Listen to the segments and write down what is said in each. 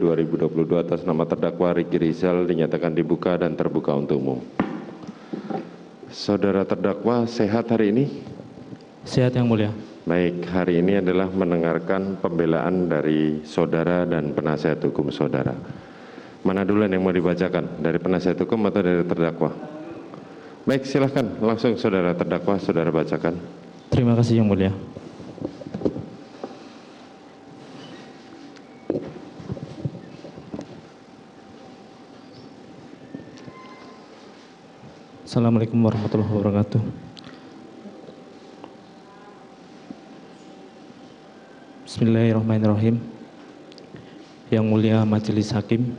2022 atas nama terdakwa Riki Rizal dinyatakan dibuka dan terbuka untuk umum. Saudara terdakwa sehat hari ini? Sehat Yang Mulia. Baik, hari ini adalah mendengarkan pembelaan dari saudara dan penasihat hukum saudara. Mana duluan yang mau dibacakan? Dari penasihat hukum atau dari terdakwa? Baik, silahkan langsung saudara terdakwa, saudara bacakan. Terima kasih Yang Mulia. Assalamualaikum warahmatullahi wabarakatuh. Bismillahirrahmanirrahim. Yang Mulia Majelis Hakim,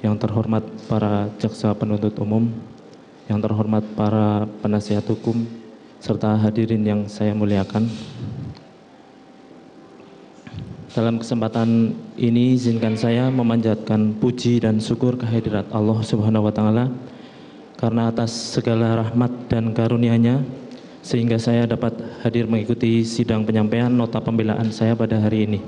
yang terhormat para jaksa penuntut umum, yang terhormat para penasihat hukum, serta hadirin yang saya muliakan. Dalam kesempatan ini izinkan saya memanjatkan puji dan syukur kehadirat Allah Subhanahu wa taala karena atas segala rahmat dan karunia-Nya sehingga saya dapat hadir mengikuti sidang penyampaian nota pembelaan saya pada hari ini.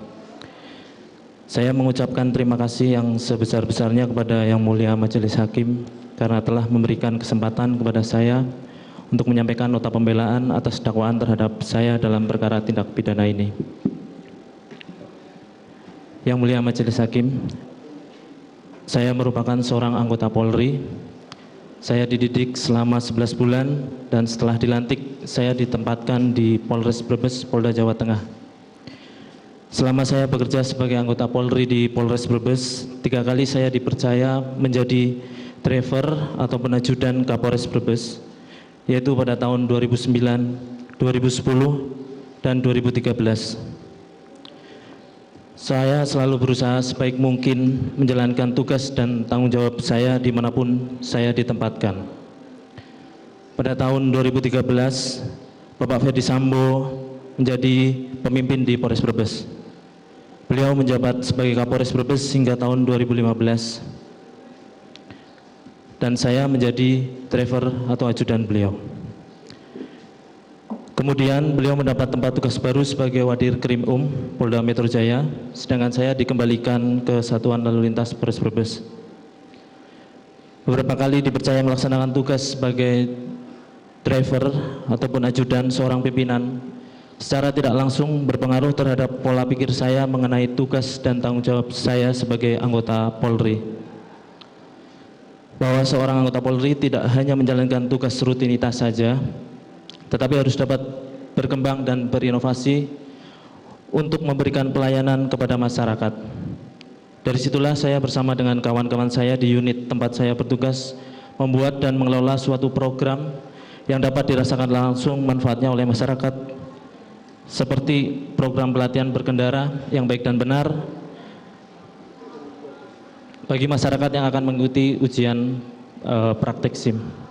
Saya mengucapkan terima kasih yang sebesar-besarnya kepada Yang Mulia Majelis Hakim karena telah memberikan kesempatan kepada saya untuk menyampaikan nota pembelaan atas dakwaan terhadap saya dalam perkara tindak pidana ini. Yang Mulia Majelis Hakim, saya merupakan seorang anggota Polri. Saya dididik selama 11 bulan dan setelah dilantik saya ditempatkan di Polres Brebes, Polda Jawa Tengah. Selama saya bekerja sebagai anggota Polri di Polres Brebes, 3 kali saya dipercaya menjadi driver atau ajudan Kapolres Brebes, yaitu pada tahun 2009, 2010, dan 2013. Saya selalu berusaha sebaik mungkin menjalankan tugas dan tanggung jawab saya dimanapun saya ditempatkan. Pada tahun 2013, Bapak Ferdi Sambo menjadi pemimpin di Polres Brebes. Beliau menjabat sebagai Kapolres Brebes hingga tahun 2015. Dan saya menjadi driver atau ajudan beliau. Kemudian beliau mendapat tempat tugas baru sebagai Wadir Krim Polda Metro Jaya, sedangkan saya dikembalikan ke Satuan Lalu Lintas Polres Brebes. Beberapa kali dipercaya melaksanakan tugas sebagai driver ataupun ajudan seorang pimpinan, secara tidak langsung berpengaruh terhadap pola pikir saya mengenai tugas dan tanggung jawab saya sebagai anggota Polri. Bahwa seorang anggota Polri tidak hanya menjalankan tugas rutinitas saja, tetapi harus dapat berkembang dan berinovasi untuk memberikan pelayanan kepada masyarakat. Dari situlah saya bersama dengan kawan-kawan saya di unit tempat saya bertugas membuat dan mengelola suatu program yang dapat dirasakan langsung manfaatnya oleh masyarakat, seperti program pelatihan berkendara yang baik dan benar bagi masyarakat yang akan mengikuti ujian praktek SIM.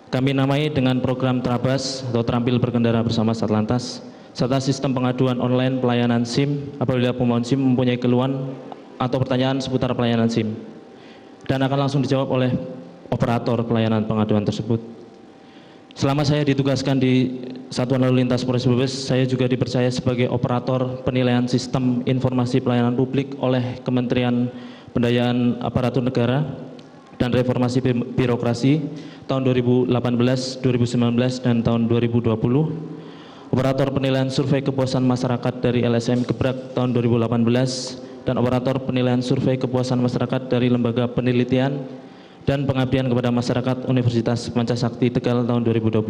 Kami namai dengan program Trabas atau Terampil Berkendara Bersama Satlantas, serta sistem pengaduan online pelayanan SIM apabila pemohon SIM mempunyai keluhan atau pertanyaan seputar pelayanan SIM, dan akan langsung dijawab oleh operator pelayanan pengaduan tersebut. Selama saya ditugaskan di Satuan Lalu Lintas Polres Brebes, saya juga dipercaya sebagai operator penilaian sistem informasi pelayanan publik oleh Kementerian Pendayaan Aparatur Negara dan Reformasi Birokrasi tahun 2018, 2019, dan tahun 2020. Operator penilaian survei kepuasan masyarakat dari LSM Gebrak tahun 2018 dan operator penilaian survei kepuasan masyarakat dari Lembaga Penelitian dan Pengabdian kepada Masyarakat Universitas Pancasakti Tegal tahun 2020.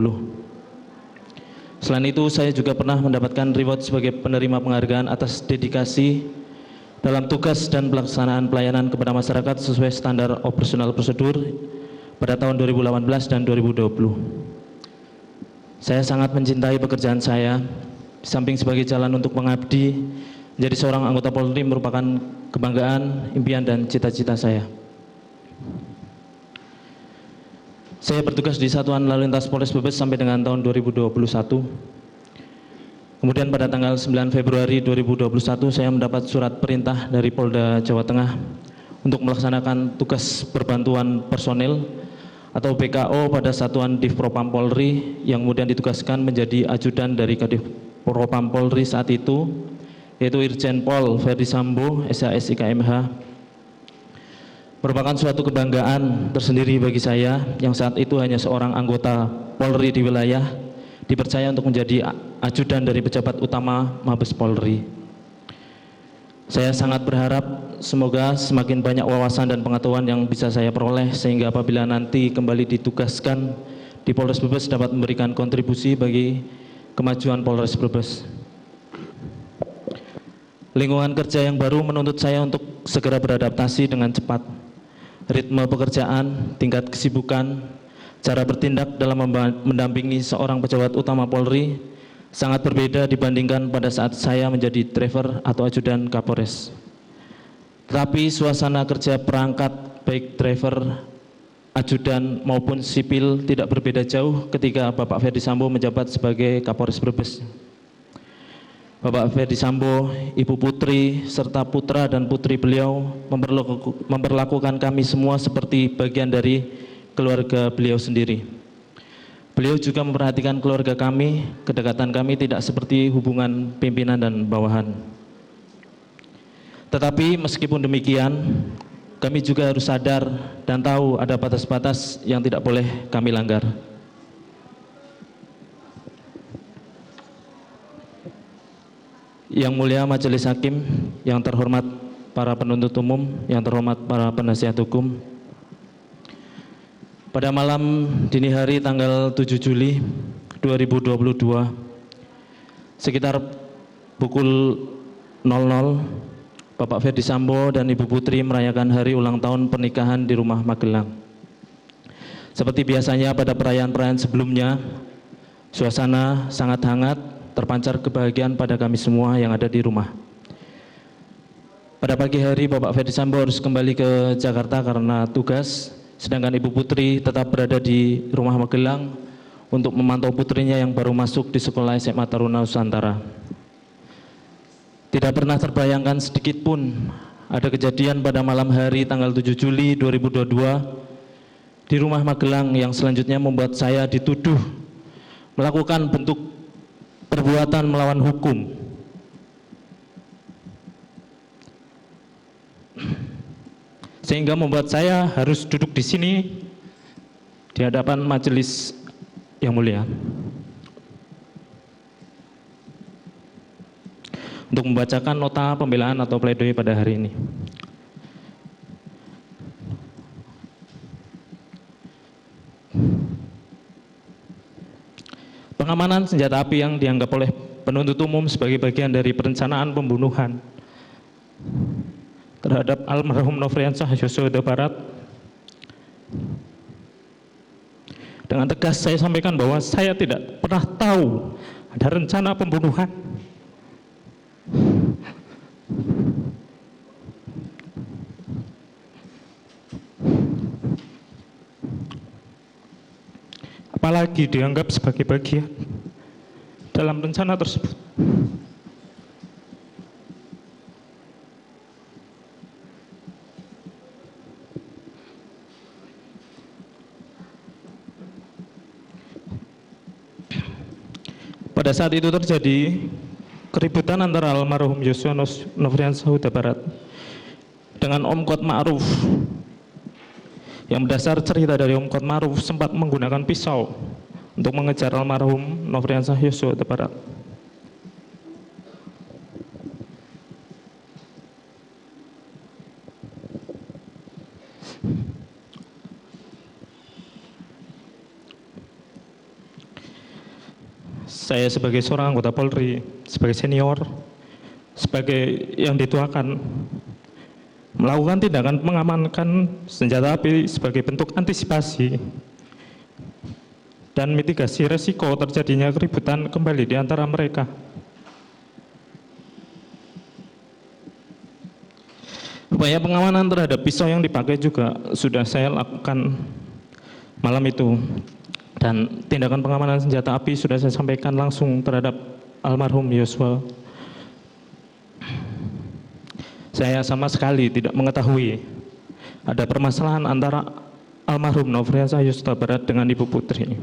Selain itu, saya juga pernah mendapatkan reward sebagai penerima penghargaan atas dedikasi dalam tugas dan pelaksanaan pelayanan kepada masyarakat sesuai standar operasional prosedur pada tahun 2018 dan 2020. Saya sangat mencintai pekerjaan saya, di samping sebagai jalan untuk mengabdi, menjadi seorang anggota Polri merupakan kebanggaan, impian, dan cita-cita saya. Saya bertugas di Satuan Lalu Lintas Polres Brebes sampai dengan tahun 2021. Kemudian pada tanggal 9 Februari 2021 saya mendapat surat perintah dari Polda Jawa Tengah untuk melaksanakan tugas perbantuan personil atau BKO pada Satuan Divpropam Polri yang kemudian ditugaskan menjadi ajudan dari Kadif Propam Polri saat itu, yaitu Irjen Pol Ferdi Sambo, SHS IKMH, merupakan suatu kebanggaan tersendiri bagi saya yang saat itu hanya seorang anggota Polri di wilayah, dipercaya untuk menjadi ajudan dari pejabat utama Mabes Polri. Saya sangat berharap semoga semakin banyak wawasan dan pengetahuan yang bisa saya peroleh sehingga apabila nanti kembali ditugaskan di Polres Brebes dapat memberikan kontribusi bagi kemajuan Polres Brebes. Lingkungan kerja yang baru menuntut saya untuk segera beradaptasi dengan cepat. Ritme pekerjaan, tingkat kesibukan, cara bertindak dalam mendampingi seorang pejabat utama Polri sangat berbeda dibandingkan pada saat saya menjadi driver atau ajudan Kapolres. Tetapi suasana kerja perangkat baik driver, ajudan maupun sipil tidak berbeda jauh ketika Bapak Ferdi Sambo menjabat sebagai Kapolres Brebes. Bapak Ferdi Sambo, Ibu Putri, serta putra dan putri beliau memperlakukan kami semua seperti bagian dari keluarga beliau sendiri. Beliau juga memperhatikan keluarga kami, kedekatan kami tidak seperti hubungan pimpinan dan bawahan. Tetapi meskipun demikian, kami juga harus sadar dan tahu ada batas-batas yang tidak boleh kami langgar. Yang mulia Majelis Hakim, yang terhormat para penuntut umum, yang terhormat para penasihat hukum. Pada malam dini hari tanggal 7 Juli 2022, sekitar pukul 00, Bapak Ferdi Sambo dan Ibu Putri merayakan hari ulang tahun pernikahan di rumah Magelang. Seperti biasanya pada perayaan-perayaan sebelumnya, suasana sangat hangat, terpancar kebahagiaan pada kami semua yang ada di rumah. Pada pagi hari Bapak Ferdi Sambo harus kembali ke Jakarta karena tugas, sedangkan Ibu Putri tetap berada di rumah Magelang untuk memantau putrinya yang baru masuk di sekolah SMA Taruna Nusantara. Tidak pernah terbayangkan sedikit pun ada kejadian pada malam hari tanggal 7 Juli 2022 di rumah Magelang yang selanjutnya membuat saya dituduh melakukan bentuk perbuatan melawan hukum. Sehingga membuat saya harus duduk di sini di hadapan majelis yang mulia untuk membacakan nota pembelaan atau pledoi pada hari ini. Pengamanan senjata api yang dianggap oleh penuntut umum sebagai bagian dari perencanaan pembunuhan terhadap almarhum Nofriansah Yosua Huta Barat. Dengan tegas saya sampaikan bahwa saya tidak pernah tahu ada rencana pembunuhan. Apalagi dianggap sebagai bagian dalam rencana tersebut. Pada saat itu terjadi keributan antara almarhum Yosua Nofriansah Huta Barat dengan Om Kuat Ma'ruf. Yang berdasar cerita dari Om Kuat Ma'ruf sempat menggunakan pisau untuk mengejar almarhum Nofriansah Yosua Huta Barat. Saya sebagai seorang anggota Polri, sebagai senior, sebagai yang dituakan, melakukan tindakan mengamankan senjata api sebagai bentuk antisipasi dan mitigasi resiko terjadinya keributan kembali di antara mereka. Upaya pengamanan terhadap pisau yang dipakai juga sudah saya lakukan malam itu, dan tindakan pengamanan senjata api sudah saya sampaikan langsung terhadap almarhum Yosua. Saya sama sekali tidak mengetahui ada permasalahan antara almarhum Nofriansah Yosua Huta Barat dengan Ibu Putri.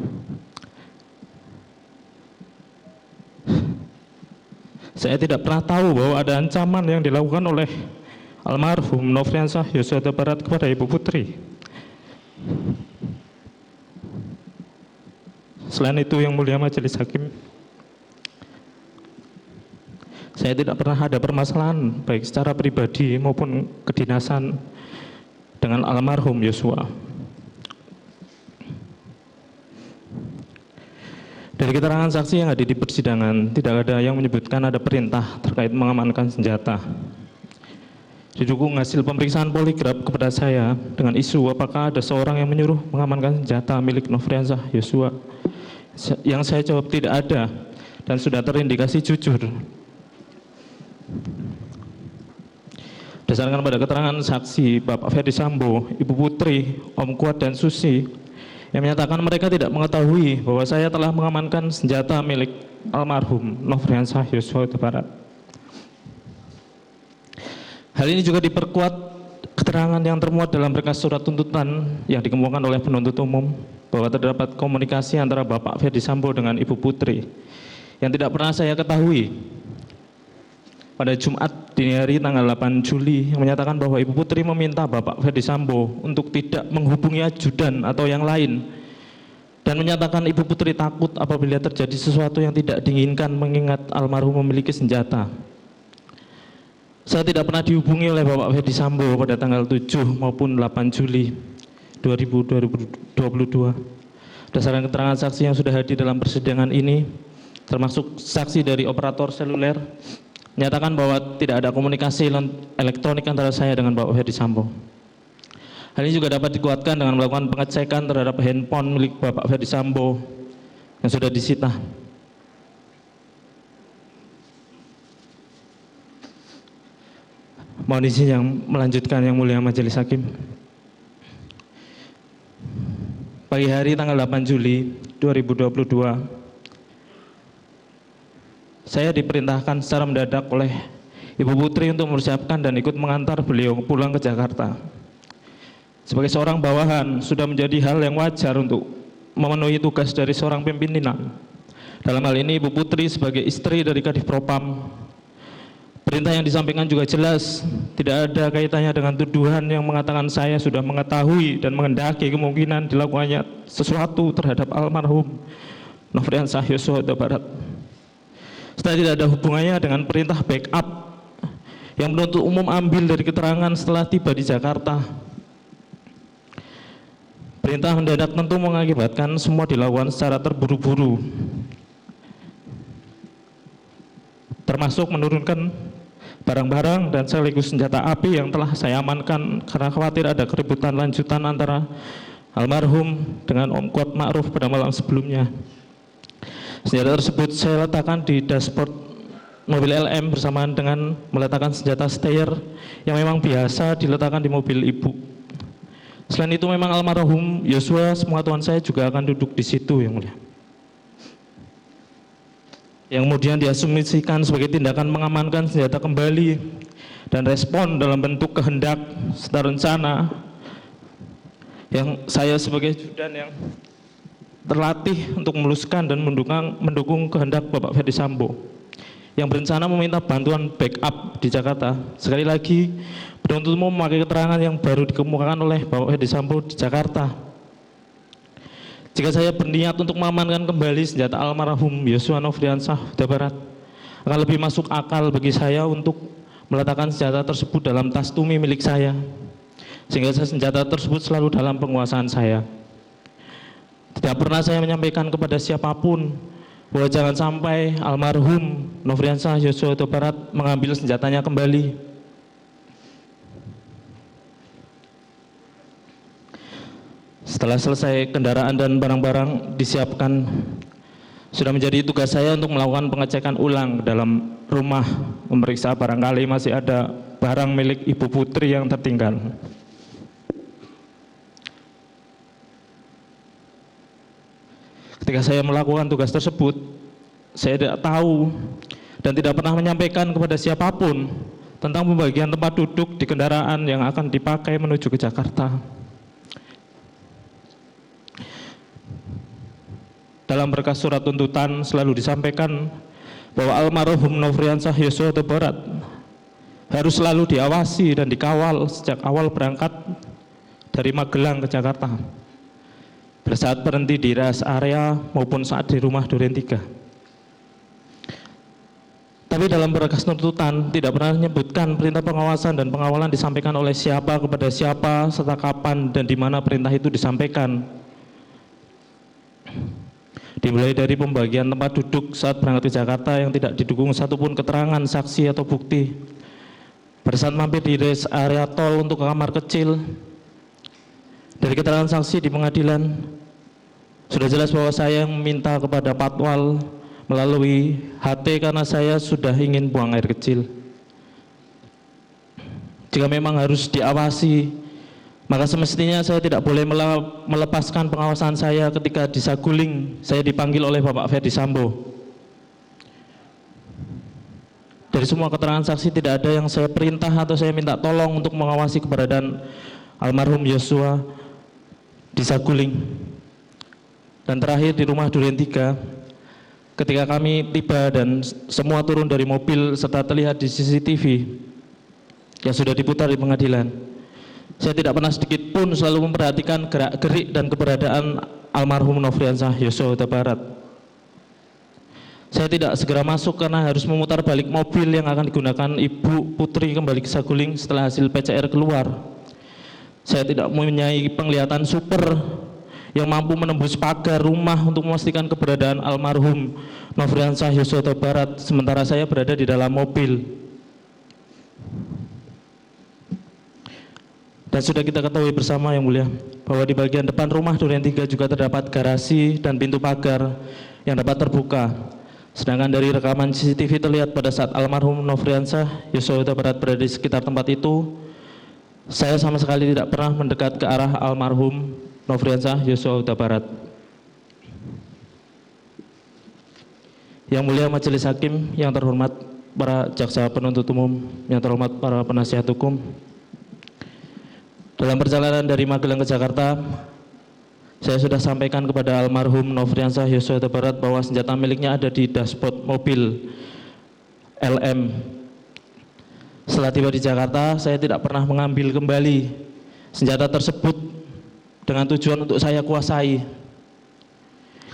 Saya tidak pernah tahu bahwa ada ancaman yang dilakukan oleh almarhum Nofriansah Yosua Huta Barat kepada Ibu Putri. Selain itu, Yang Mulia Majelis Hakim, saya tidak pernah ada permasalahan baik secara pribadi maupun kedinasan dengan almarhum Yosua. Dari keterangan saksi yang hadir di persidangan, tidak ada yang menyebutkan ada perintah terkait mengamankan senjata. Didukung hasil pemeriksaan poligraf kepada saya dengan isu apakah ada seorang yang menyuruh mengamankan senjata milik Nofriansah Yosua. Yang saya jawab tidak ada dan sudah terindikasi jujur. Berdasarkan pada keterangan saksi Bapak Ferdi Sambo, Ibu Putri, Om Kuat dan Susi yang menyatakan mereka tidak mengetahui bahwa saya telah mengamankan senjata milik almarhum Nofriansah Yosua Huta Barat. Hal ini juga diperkuat keterangan yang termuat dalam berkas surat tuntutan yang dikemukakan oleh penuntut umum bahwa terdapat komunikasi antara Bapak Ferdi Sambo dengan Ibu Putri yang tidak pernah saya ketahui pada Jumat dini hari tanggal 8 Juli yang menyatakan bahwa Ibu Putri meminta Bapak Ferdi Sambo untuk tidak menghubungi ajudan atau yang lain dan menyatakan Ibu Putri takut apabila terjadi sesuatu yang tidak diinginkan mengingat almarhum memiliki senjata. Saya tidak pernah dihubungi oleh Bapak Ferdi Sambo pada tanggal 7 maupun 8 Juli 2022. Berdasarkan keterangan saksi yang sudah hadir dalam persidangan ini, termasuk saksi dari operator seluler, menyatakan bahwa tidak ada komunikasi elektronik antara saya dengan Bapak Ferdi Sambo. Hal ini juga dapat dikuatkan dengan melakukan pengecekan terhadap handphone milik Bapak Ferdi Sambo yang sudah disita. Mohon izin yang melanjutkan Yang Mulia Majelis Hakim. Pagi hari tanggal 8 Juli 2022, saya diperintahkan secara mendadak oleh Ibu Putri untuk mempersiapkan dan ikut mengantar beliau pulang ke Jakarta. Sebagai seorang bawahan, sudah menjadi hal yang wajar untuk memenuhi tugas dari seorang pimpinan. Dalam hal ini Ibu Putri sebagai istri dari Kadif Propam, perintah yang disampaikan juga jelas, tidak ada kaitannya dengan tuduhan yang mengatakan saya sudah mengetahui dan menghendaki kemungkinan dilakukannya sesuatu terhadap almarhum Nofriansah Yosua Huta Barat. Setelah tidak ada hubungannya dengan perintah backup yang penuntut umum ambil dari keterangan setelah tiba di Jakarta. Perintah mendadak tentu mengakibatkan semua dilakukan secara terburu-buru, termasuk menurunkan barang-barang dan sekaligus senjata api yang telah saya amankan karena khawatir ada keributan lanjutan antara almarhum dengan Om Kuat Ma'ruf pada malam sebelumnya. Senjata tersebut saya letakkan di dashboard mobil LM bersamaan dengan meletakkan senjata steyr yang memang biasa diletakkan di mobil ibu. Selain itu memang almarhum Yosua, semua tuan saya juga akan duduk di situ, Yang Mulia. Yang kemudian diasumsikan sebagai tindakan mengamankan senjata kembali dan respon dalam bentuk kehendak serta rencana yang saya sebagai judan yang terlatih untuk meluluskan dan mendukung kehendak Bapak Ferdi Sambo yang berencana meminta bantuan backup di Jakarta. Sekali lagi, penuntut umum memakai keterangan yang baru dikemukakan oleh Bapak Ferdi Sambo di Jakarta. Jika saya berniat untuk mengamankan kembali senjata almarhum Yosua Nofriansah Huta Barat, akan lebih masuk akal bagi saya untuk meletakkan senjata tersebut dalam tas tumi milik saya, sehingga senjata tersebut selalu dalam penguasaan saya. Tidak pernah saya menyampaikan kepada siapapun bahwa jangan sampai almarhum Nofriansah Yosua Huta Barat mengambil senjatanya kembali. Setelah selesai kendaraan dan barang-barang disiapkan, sudah menjadi tugas saya untuk melakukan pengecekan ulang dalam rumah, memeriksa barangkali masih ada barang milik Ibu Putri yang tertinggal. Ketika saya melakukan tugas tersebut, saya tidak tahu dan tidak pernah menyampaikan kepada siapapun tentang pembagian tempat duduk di kendaraan yang akan dipakai menuju ke Jakarta. Dalam berkas surat tuntutan selalu disampaikan bahwa almarhum Nofriansah Yosua Huta Barat harus selalu diawasi dan dikawal sejak awal berangkat dari Magelang ke Jakarta, bersaat berhenti di rest area maupun saat di rumah Duren 3. Tapi dalam berkas tuntutan tidak pernah menyebutkan perintah pengawasan dan pengawalan disampaikan oleh siapa kepada siapa, serta kapan dan di mana perintah itu disampaikan. Dimulai dari pembagian tempat duduk saat berangkat ke Jakarta yang tidak didukung satupun keterangan saksi atau bukti. Pada saat mampir di rest area tol untuk ke kamar kecil, dari keterangan saksi di pengadilan, sudah jelas bahwa saya yang meminta kepada Patwal melalui HT karena saya sudah ingin buang air kecil. Jika memang harus diawasi, maka semestinya saya tidak boleh melepaskan pengawasan saya ketika di Saguling saya dipanggil oleh Bapak Ferdi Sambo. Dari semua keterangan saksi tidak ada yang saya perintah atau saya minta tolong untuk mengawasi keberadaan almarhum Yosua di Saguling. Dan terakhir di rumah Duren 3, ketika kami tiba dan semua turun dari mobil serta terlihat di CCTV yang sudah diputar di pengadilan, saya tidak pernah sedikit pun selalu memperhatikan gerak-gerik dan keberadaan almarhum Nofriansah Yosua Huta Barat. Saya tidak segera masuk karena harus memutar balik mobil yang akan digunakan Ibu Putri kembali ke Saguling setelah hasil PCR keluar. Saya tidak mempunyai penglihatan super yang mampu menembus pagar rumah untuk memastikan keberadaan almarhum Nofriansah Yosua Huta Barat, sementara saya berada di dalam mobil. Dan sudah kita ketahui bersama yang mulia, bahwa di bagian depan rumah Duren 3 juga terdapat garasi dan pintu pagar yang dapat terbuka. Sedangkan dari rekaman CCTV terlihat pada saat almarhum Nofriansah Yosua Huta Barat berada di sekitar tempat itu, saya sama sekali tidak pernah mendekat ke arah almarhum Nofriansah Yosua Huta Barat. Yang mulia Majelis Hakim, yang terhormat para jaksa penuntut umum, yang terhormat para penasihat hukum, dalam perjalanan dari Magelang ke Jakarta, saya sudah sampaikan kepada almarhum Nofriansah Yosua Huta Barat bahwa senjata miliknya ada di dashboard mobil LM. Setelah tiba di Jakarta, saya tidak pernah mengambil kembali senjata tersebut dengan tujuan untuk saya kuasai.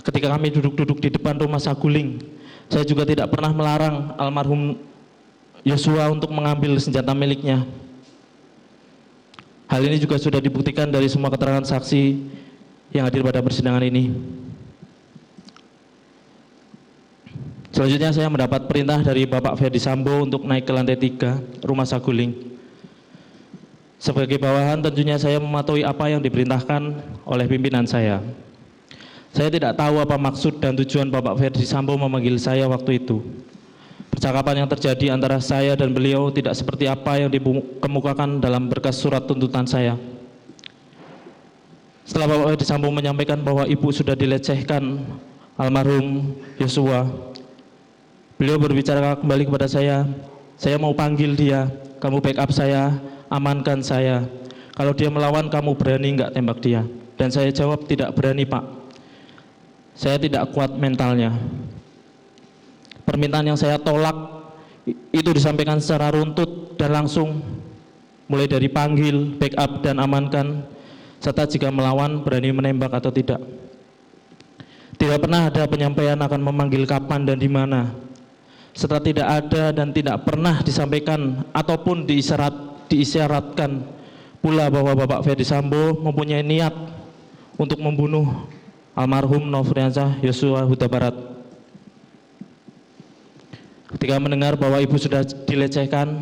Ketika kami duduk-duduk di depan rumah Saguling, saya juga tidak pernah melarang almarhum Yosua untuk mengambil senjata miliknya. Hal ini juga sudah dibuktikan dari semua keterangan saksi yang hadir pada persidangan ini. Selanjutnya saya mendapat perintah dari Bapak Ferdi Sambo untuk naik ke lantai 3 rumah Saguling. Sebagai bawahan tentunya saya mematuhi apa yang diperintahkan oleh pimpinan saya. Saya tidak tahu apa maksud dan tujuan Bapak Ferdi Sambo memanggil saya waktu itu. Percakapan yang terjadi antara saya dan beliau tidak seperti apa yang dikemukakan dalam berkas surat tuntutan saya. Setelah Bapak Ferdi Sambo menyampaikan bahwa ibu sudah dilecehkan almarhum Yosua, beliau berbicara kembali kepada saya mau panggil dia, kamu backup saya, amankan saya. Kalau dia melawan, kamu berani nggak tembak dia? Dan saya jawab, tidak berani Pak, saya tidak kuat mentalnya. Permintaan yang saya tolak itu disampaikan secara runtut dan langsung, mulai dari panggil, backup dan amankan, serta jika melawan berani menembak atau tidak. Tidak pernah ada penyampaian akan memanggil kapan dan di mana, serta tidak ada dan tidak pernah disampaikan ataupun diisyaratkan pula bahwa Bapak Ferdi Sambo mempunyai niat untuk membunuh almarhum Nofriansah Yosua Huta Barat. Ketika mendengar bahwa ibu sudah dilecehkan,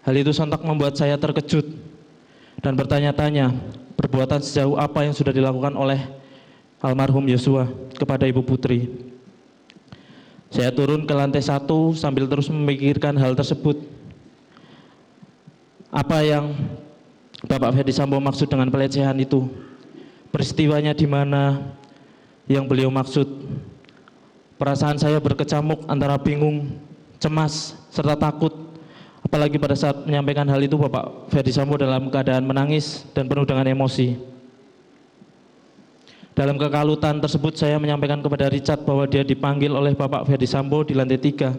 hal itu sontak membuat saya terkejut dan bertanya-tanya perbuatan sejauh apa yang sudah dilakukan oleh almarhum Yosua kepada Ibu Putri. Saya turun ke lantai 1 sambil terus memikirkan hal tersebut. Apa yang Bapak Ferdi Sambo maksud dengan pelecehan itu? Peristiwanya di mana yang beliau maksud? Perasaan saya berkecamuk antara bingung, cemas, serta takut. Apalagi pada saat menyampaikan hal itu Bapak Ferdi Sambo dalam keadaan menangis dan penuh dengan emosi. Dalam kekalutan tersebut saya menyampaikan kepada Richard bahwa dia dipanggil oleh Bapak Ferdi Sambo di lantai 3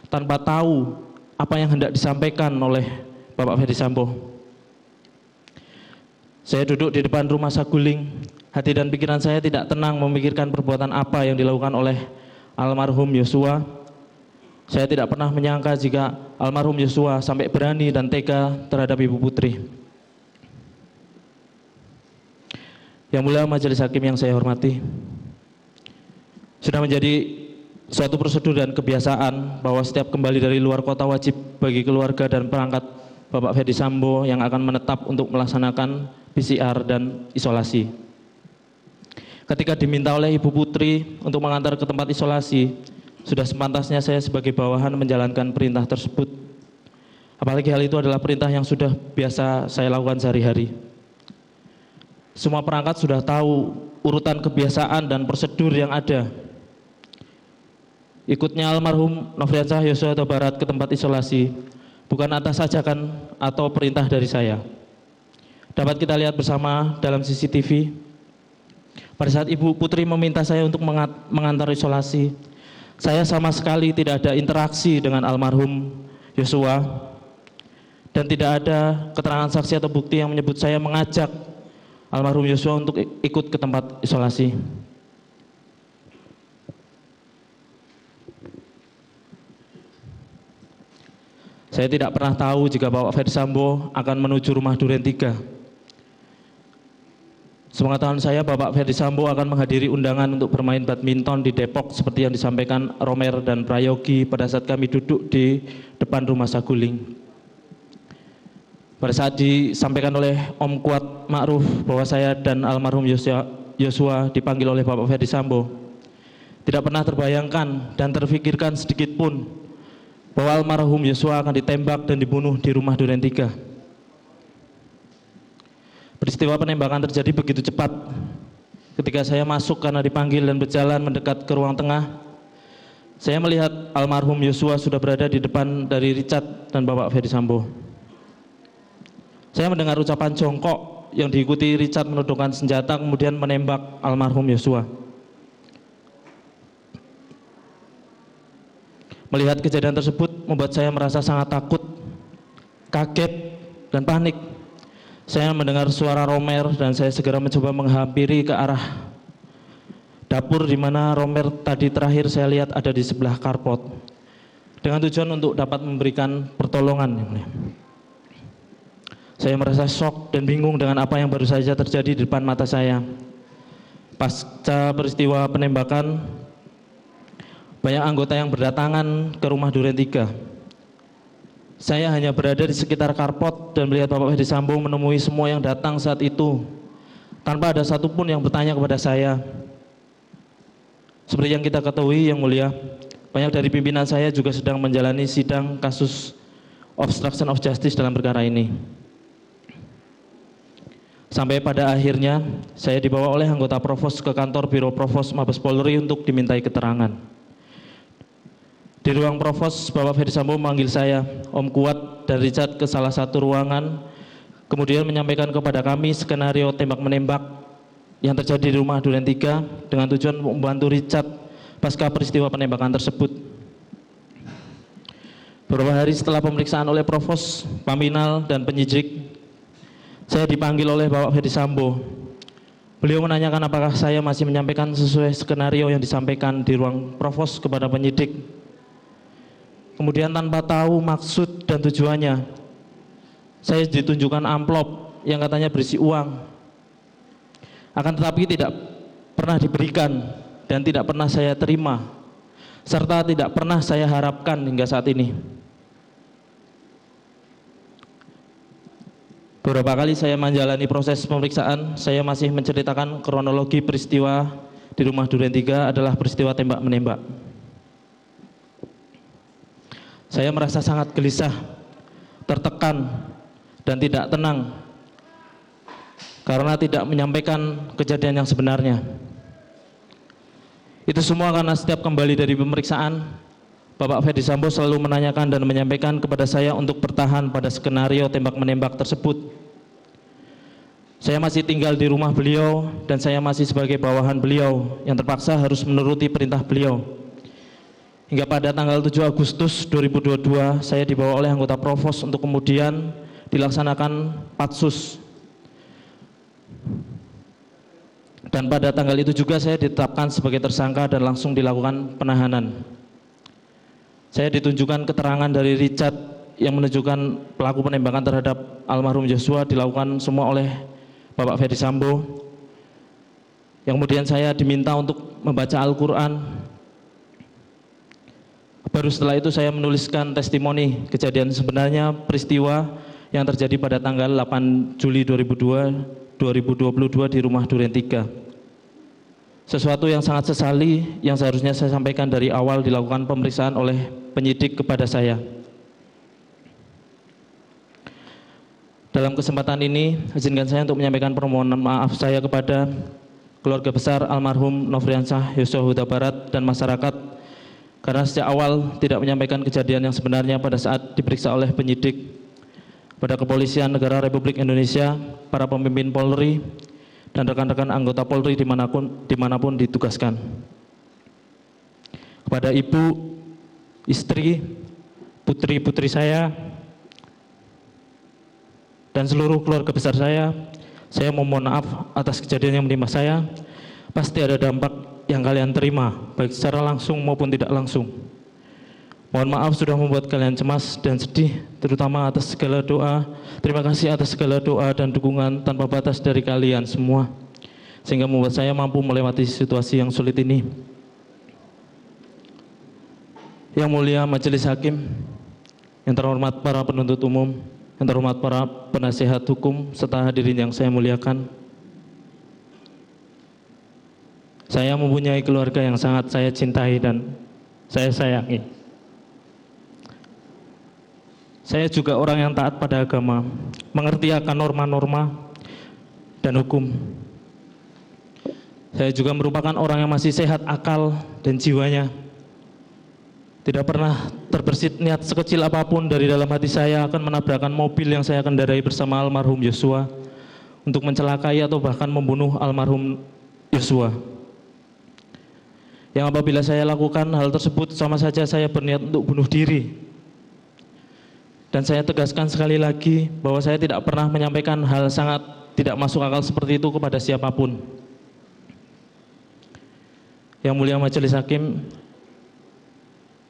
tanpa tahu apa yang hendak disampaikan oleh Bapak Ferdi Sambo. Saya duduk di depan rumah saguling, hati dan pikiran saya tidak tenang memikirkan perbuatan apa yang dilakukan oleh almarhum Yosua. Saya tidak pernah menyangka jika almarhum Yosua sampai berani dan tega terhadap Ibu Putri. Yang mulia majelis hakim yang saya hormati, sudah menjadi suatu prosedur dan kebiasaan bahwa setiap kembali dari luar kota wajib bagi keluarga dan perangkat Bapak Ferdi Sambo yang akan menetap untuk melaksanakan PCR dan isolasi. Ketika diminta oleh Ibu Putri untuk mengantar ke tempat isolasi, sudah sepantasnya saya sebagai bawahan menjalankan perintah tersebut. Apalagi hal itu adalah perintah yang sudah biasa saya lakukan sehari-hari. Semua perangkat sudah tahu urutan kebiasaan dan prosedur yang ada. Ikutnya almarhum Nofriansah Yosua Huta Barat ke tempat isolasi bukan atas ajakan atau perintah dari saya. Dapat kita lihat bersama dalam CCTV, pada saat Ibu Putri meminta saya untuk mengantar isolasi, saya sama sekali tidak ada interaksi dengan almarhum Yosua dan tidak ada keterangan saksi atau bukti yang menyebut saya mengajak almarhum Yosua untuk ikut ke tempat isolasi. Saya tidak pernah tahu jika Bapak Ferdi Sambo akan menuju rumah Duren 3. Sepengetahuan saya, Bapak Ferdi Sambo akan menghadiri undangan untuk bermain badminton di Depok seperti yang disampaikan Romer dan Prayogi pada saat kami duduk di depan rumah saguling. Pada saat disampaikan oleh Om Kuat Ma'ruf bahwa saya dan almarhum Yosua dipanggil oleh Bapak Ferdi Sambo, tidak pernah terbayangkan dan terfikirkan sedikit pun bahwa almarhum Yosua akan ditembak dan dibunuh di rumah Duren 3. Peristiwa penembakan terjadi begitu cepat. Ketika saya masuk karena dipanggil dan berjalan mendekat ke ruang tengah, saya melihat almarhum Yosua sudah berada di depan dari Richard dan Bapak Ferdi Sambo. Saya mendengar ucapan jongkok yang diikuti Richard menodongkan senjata kemudian menembak almarhum Yosua. Melihat kejadian tersebut membuat saya merasa sangat takut, kaget, dan panik. Saya mendengar suara Romer dan saya segera mencoba menghampiri ke arah dapur di mana Romer tadi terakhir saya lihat ada di sebelah karpot dengan tujuan untuk dapat memberikan pertolongan. Saya merasa shock dan bingung dengan apa yang baru saja terjadi di depan mata saya. Pasca peristiwa penembakan, banyak anggota yang berdatangan ke rumah Duren 3. Saya hanya berada di sekitar karpot dan melihat Bapak Ferdi Sambo menemui semua yang datang saat itu, tanpa ada satupun yang bertanya kepada saya. Seperti yang kita ketahui, yang mulia, banyak dari pimpinan saya juga sedang menjalani sidang kasus obstruction of justice dalam perkara ini. Sampai pada akhirnya, saya dibawa oleh anggota Provos ke kantor Biro Provos Mabes Polri untuk dimintai keterangan. Di ruang Provos, Bapak Ferdi Sambo memanggil saya, Om Kuat, dan Richard ke salah satu ruangan, kemudian menyampaikan kepada kami skenario tembak-menembak yang terjadi di rumah Duren 3 dengan tujuan membantu Richard pasca peristiwa penembakan tersebut. Beberapa hari setelah pemeriksaan oleh Provos, Paminal, dan penyidik, saya dipanggil oleh Bapak Ferdi Sambo. Beliau menanyakan apakah saya masih menyampaikan sesuai skenario yang disampaikan di ruang Provos kepada penyidik. Kemudian tanpa tahu maksud dan tujuannya, saya ditunjukkan amplop yang katanya berisi uang. Akan tetapi tidak pernah diberikan dan tidak pernah saya terima, serta tidak pernah saya harapkan hingga saat ini. Beberapa kali saya menjalani proses pemeriksaan, saya masih menceritakan kronologi peristiwa di rumah Duren 3 adalah peristiwa tembak-menembak. Saya merasa sangat gelisah, tertekan, dan tidak tenang karena tidak menyampaikan kejadian yang sebenarnya. Itu semua karena setiap kembali dari pemeriksaan, Bapak Ferdi Sambo selalu menanyakan dan menyampaikan kepada saya untuk bertahan pada skenario tembak-menembak tersebut. Saya masih tinggal di rumah beliau dan saya masih sebagai bawahan beliau yang terpaksa harus menuruti perintah beliau. Hingga pada tanggal 7 Agustus 2022 saya dibawa oleh anggota Provos untuk kemudian dilaksanakan patsus. Dan pada tanggal itu juga saya ditetapkan sebagai tersangka dan langsung dilakukan penahanan. Saya ditunjukkan keterangan dari Richard yang menunjukkan pelaku penembakan terhadap almarhum Joshua dilakukan semua oleh Bapak Ferdi Sambo. Yang kemudian saya diminta untuk membaca Al-Quran. Baru setelah itu saya menuliskan testimoni kejadian sebenarnya peristiwa yang terjadi pada tanggal 8 Juli 2022 di rumah Duren 3. Sesuatu yang sangat sesali yang seharusnya saya sampaikan dari awal dilakukan pemeriksaan oleh penyidik kepada saya. Dalam kesempatan ini, izinkan saya untuk menyampaikan permohonan maaf saya kepada keluarga besar almarhum Nofriansyah Yosua Huta Barat dan masyarakat karena sejak awal tidak menyampaikan kejadian yang sebenarnya pada saat diperiksa oleh penyidik, pada Kepolisian Negara Republik Indonesia, para pemimpin Polri, dan rekan-rekan anggota Polri dimanapun ditugaskan. Kepada ibu, istri, putri-putri saya, dan seluruh keluarga besar saya memohon maaf atas kejadian yang menimpa saya. Pasti ada dampak yang kalian terima, baik secara langsung maupun tidak langsung. Mohon maaf sudah membuat kalian cemas dan sedih, terutama atas segala doa. Terima kasih atas segala doa dan dukungan tanpa batas dari kalian semua, sehingga membuat saya mampu melewati situasi yang sulit ini. Yang mulia Majelis Hakim, yang terhormat para penuntut umum, yang terhormat para penasihat hukum, serta hadirin yang saya muliakan. Saya mempunyai keluarga yang sangat saya cintai dan saya sayangi. Saya juga orang yang taat pada agama, mengerti akan norma-norma dan hukum. Saya juga merupakan orang yang masih sehat akal dan jiwanya. Tidak pernah terbersit niat sekecil apapun dari dalam hati saya akan menabrakkan mobil yang saya kendarai bersama almarhum Joshua untuk mencelakai atau bahkan membunuh almarhum Joshua. Yang apabila saya lakukan hal tersebut sama saja saya berniat untuk bunuh diri. Dan saya tegaskan sekali lagi bahwa saya tidak pernah menyampaikan hal sangat tidak masuk akal seperti itu kepada siapapun. Yang mulia Majelis Hakim,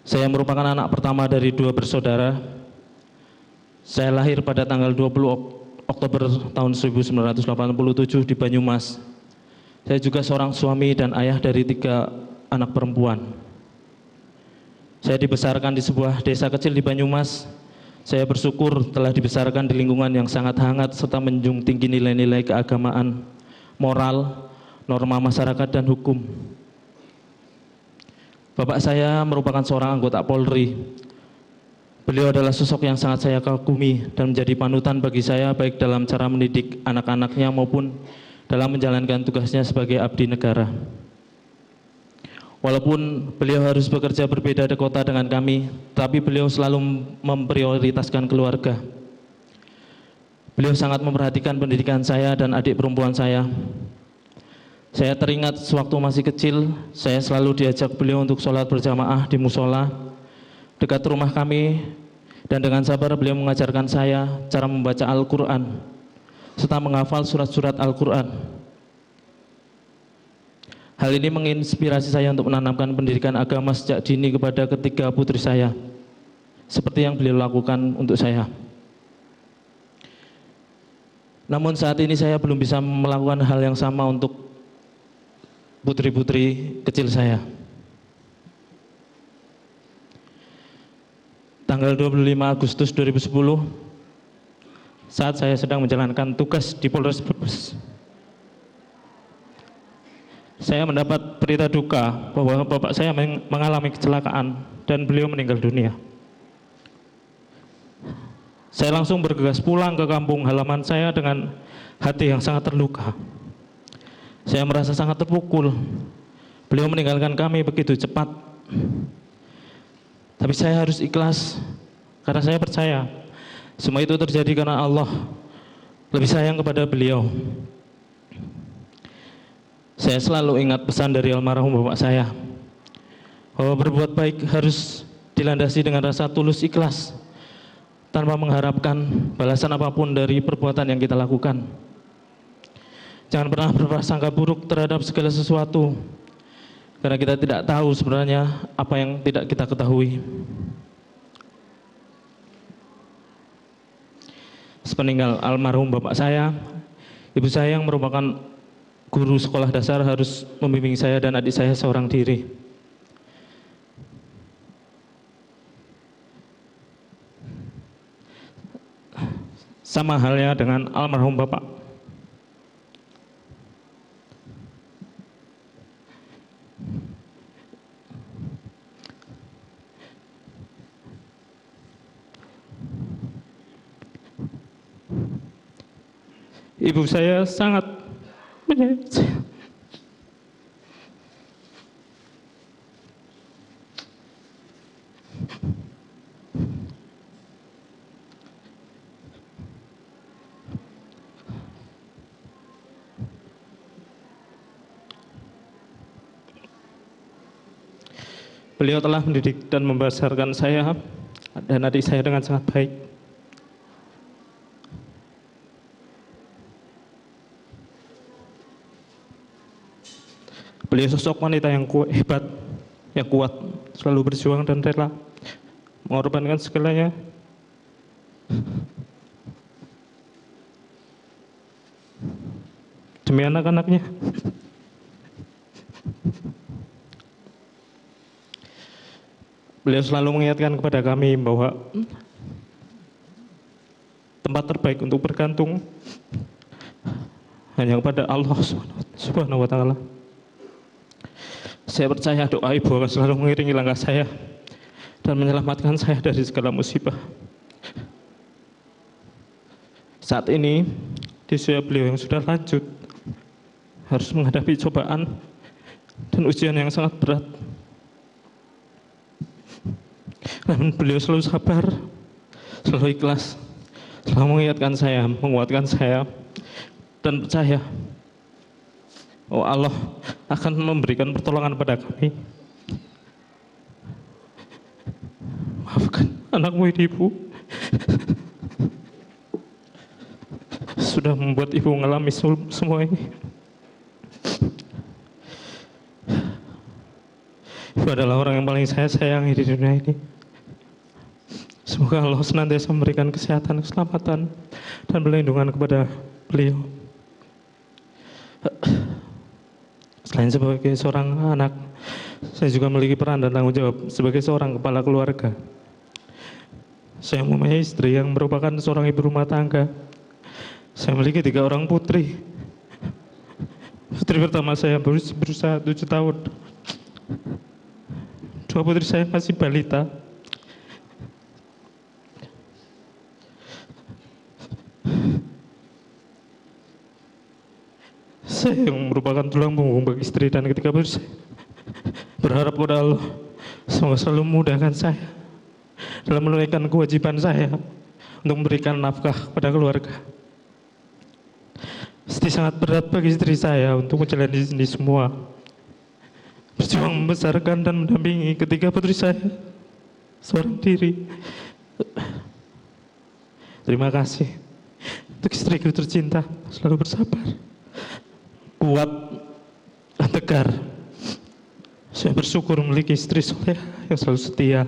saya merupakan anak pertama dari 2 bersaudara. Saya lahir pada tanggal 20 Oktober tahun 1987 di Banyumas. Saya juga seorang suami dan ayah dari 3 anak perempuan. Saya dibesarkan di sebuah desa kecil di Banyumas. Saya bersyukur telah dibesarkan di lingkungan yang sangat hangat serta menjunjung tinggi nilai-nilai keagamaan, moral, norma masyarakat dan hukum. Bapak saya merupakan seorang anggota Polri. Beliau adalah sosok yang sangat saya kagumi dan menjadi panutan bagi saya baik dalam cara mendidik anak-anaknya maupun dalam menjalankan tugasnya sebagai abdi negara. Walaupun beliau harus bekerja berbeda di kota dengan kami, tapi beliau selalu memprioritaskan keluarga. Beliau sangat memperhatikan pendidikan saya dan adik perempuan saya. Saya teringat sewaktu masih kecil, saya selalu diajak beliau untuk sholat berjamaah di musola dekat rumah kami, dan dengan sabar beliau mengajarkan saya cara membaca Al-Quran serta menghafal surat-surat Al-Quran. Hal ini menginspirasi saya untuk menanamkan pendidikan agama sejak dini kepada ketiga putri saya, seperti yang beliau lakukan untuk saya. Namun saat ini saya belum bisa melakukan hal yang sama untuk putri-putri kecil saya. Tanggal 25 Agustus 2010, saat saya sedang menjalankan tugas di Polres Brebes, saya mendapat berita duka bahwa bapak saya mengalami kecelakaan dan beliau meninggal dunia. Saya langsung bergegas pulang ke kampung halaman saya dengan hati yang sangat terluka. Saya merasa sangat terpukul. Beliau meninggalkan kami begitu cepat. Tapi saya harus ikhlas karena saya percaya semua itu terjadi karena Allah lebih sayang kepada beliau. Saya selalu ingat pesan dari almarhum bapak saya. bahwa berbuat baik harus dilandasi dengan rasa tulus ikhlas, tanpa mengharapkan balasan apapun dari perbuatan yang kita lakukan. Jangan pernah berprasangka buruk terhadap segala sesuatu, karena kita tidak tahu sebenarnya apa yang tidak kita ketahui. Sepeninggal almarhum bapak saya, ibu saya yang merupakan guru sekolah dasar harus membimbing saya dan adik saya seorang diri. Sama halnya dengan almarhum bapak. Ibu saya sangat menyayangi saya. Beliau telah mendidik dan membesarkan saya dan adik saya dengan sangat baik. Beliau sosok wanita yang hebat, yang kuat, selalu berjuang dan rela mengorbankan segalanya demi anak-anaknya. Beliau selalu mengingatkan kepada kami bahwa tempat terbaik untuk bergantung hanya kepada Allah Subhanahu wa Ta'ala. Saya percaya doa ibu akan selalu mengiringi langkah saya dan menyelamatkan saya dari segala musibah. Saat ini, di usia beliau yang sudah lanjut, harus menghadapi cobaan dan ujian yang sangat berat. Namun beliau selalu sabar, selalu ikhlas, selalu mengingatkan saya, menguatkan saya, dan percaya oh Allah akan memberikan pertolongan pada kami. Maafkan anakmu ini, Ibu. Sudah membuat Ibu mengalami semua ini. Ibu adalah orang yang paling saya sayangi di dunia ini. Semoga Allah senantiasa memberikan kesehatan, keselamatan, dan perlindungan kepada beliau. Selain sebagai seorang anak, saya juga memiliki peran dan tanggung jawab sebagai seorang kepala keluarga. Saya mempunyai istri yang merupakan seorang ibu rumah tangga. Saya memiliki 3 orang putri. Putri pertama saya berusia 7 tahun. 2 putri saya masih balita. Saya yang merupakan tulang punggung bagi istri dan ketika saya berharap kepada Allah semoga selalu memudahkan saya dalam menunaikan kewajiban saya untuk memberikan nafkah kepada keluarga. Pasti sangat berat bagi istri saya untuk menjalani ini semua, berjuang membesarkan dan mendampingi ketiga putri saya seorang diri. Terima kasih untuk istriku tercinta, selalu bersabar, kuat, dan tegar. Saya bersyukur memiliki istri soleh yang selalu setia,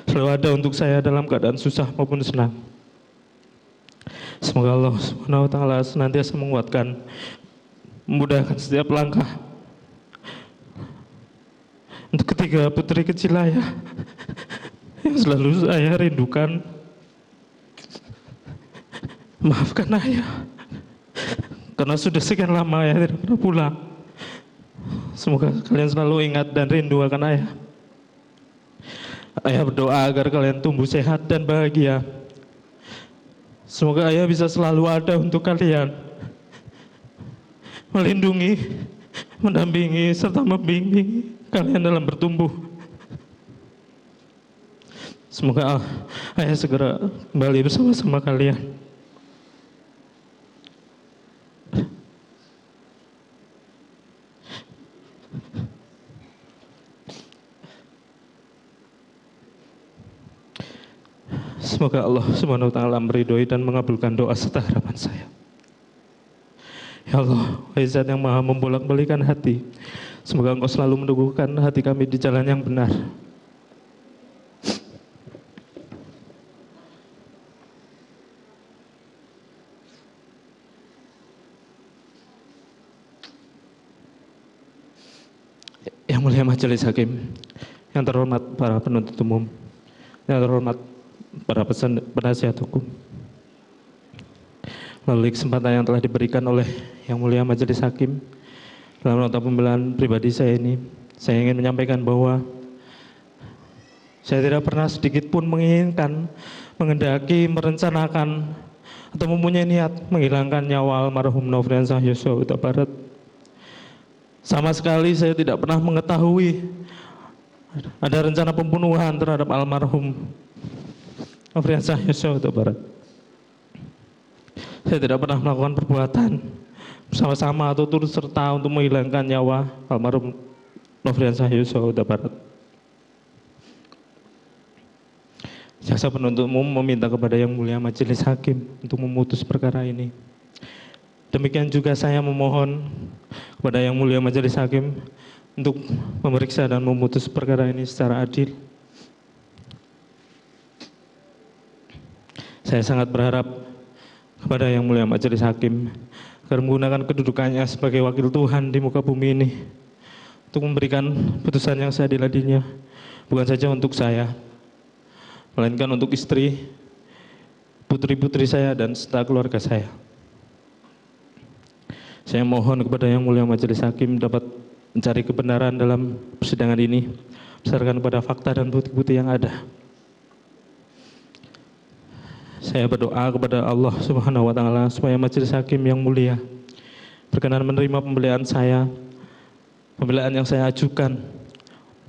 selalu ada untuk saya dalam keadaan susah maupun senang. Semoga Allah Subhanahu wa Ta'ala senantiasa menguatkan, memudahkan setiap langkah untuk ketiga putri kecil saya yang selalu saya rindukan. Maafkan ayah karena sudah sekian lama ya tidak pernah pulang. Semoga kalian selalu ingat dan rindu akan ayah. Ayah berdoa agar kalian tumbuh sehat dan bahagia. Semoga ayah bisa selalu ada untuk kalian, melindungi, mendampingi, serta membimbing kalian dalam bertumbuh. Semoga ayah segera kembali bersama-sama kalian. Semoga Allah Subhanahu wa taala meridhoi dan mengabulkan doa serta harapan saya. Ya Allah, wahai Zat yang Maha membolak-balikan hati, semoga Engkau selalu meneguhkan hati kami di jalan yang benar. Yang mulia Majelis Hakim, yang terhormat para penuntut umum, yang terhormat para penasihat hukum. Melalui kesempatan yang telah diberikan oleh Yang Mulia Majelis Hakim dalam nota pembelaan pribadi saya ini, saya ingin menyampaikan bahwa saya tidak pernah sedikit pun menginginkan, mengendaki, merencanakan, atau mempunyai niat menghilangkan nyawa almarhum Nofriansah Yosua Huta Barat. Sama sekali saya tidak pernah mengetahui ada rencana pembunuhan terhadap almarhum Nofriansah Yosua Huta Barat. Saya tidak pernah melakukan perbuatan bersama-sama atau turut serta untuk menghilangkan nyawa almarhum Nofriansah Yosua Huta Barat. Jaksa penuntut umum meminta kepada Yang Mulia Majelis Hakim untuk memutus perkara ini. Demikian juga saya memohon kepada Yang Mulia Majelis Hakim untuk memeriksa dan memutus perkara ini secara adil. Saya sangat berharap kepada Yang Mulia Majelis Hakim agar menggunakan kedudukannya sebagai wakil Tuhan di muka bumi ini untuk memberikan putusan yang seadil-adilnya, bukan saja untuk saya, melainkan untuk istri, putri-putri saya, dan serta keluarga saya. Saya mohon kepada Yang Mulia Majelis Hakim dapat mencari kebenaran dalam persidangan ini berdasarkan pada fakta dan bukti-bukti yang ada. Saya berdoa kepada Allah Subhanahu wa taala supaya Majelis Hakim yang mulia berkenan menerima pembelaan saya, pembelaan yang saya ajukan,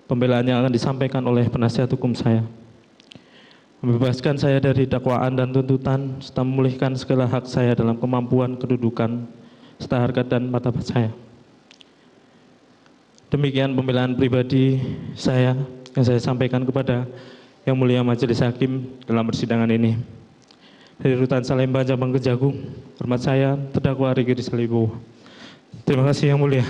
pembelaan yang akan disampaikan oleh penasihat hukum saya. Membebaskan saya dari dakwaan dan tuntutan serta memulihkan segala hak saya dalam kemampuan, kedudukan, serta harkat dan martabat saya. Demikian pembelaan pribadi saya yang saya sampaikan kepada Yang Mulia Majelis Hakim dalam persidangan ini. Dari Rutan Salemba, Cabang Kejagung, hormat saya, terdakwa Riki Rizal Wibowo. Terima kasih Yang Mulia.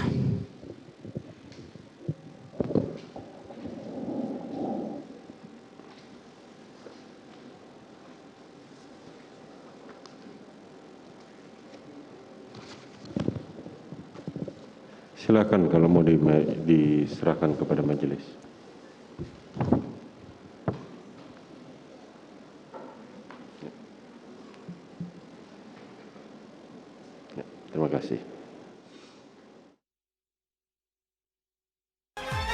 Silakan kalau mau diserahkan kepada majelis. Terima kasih.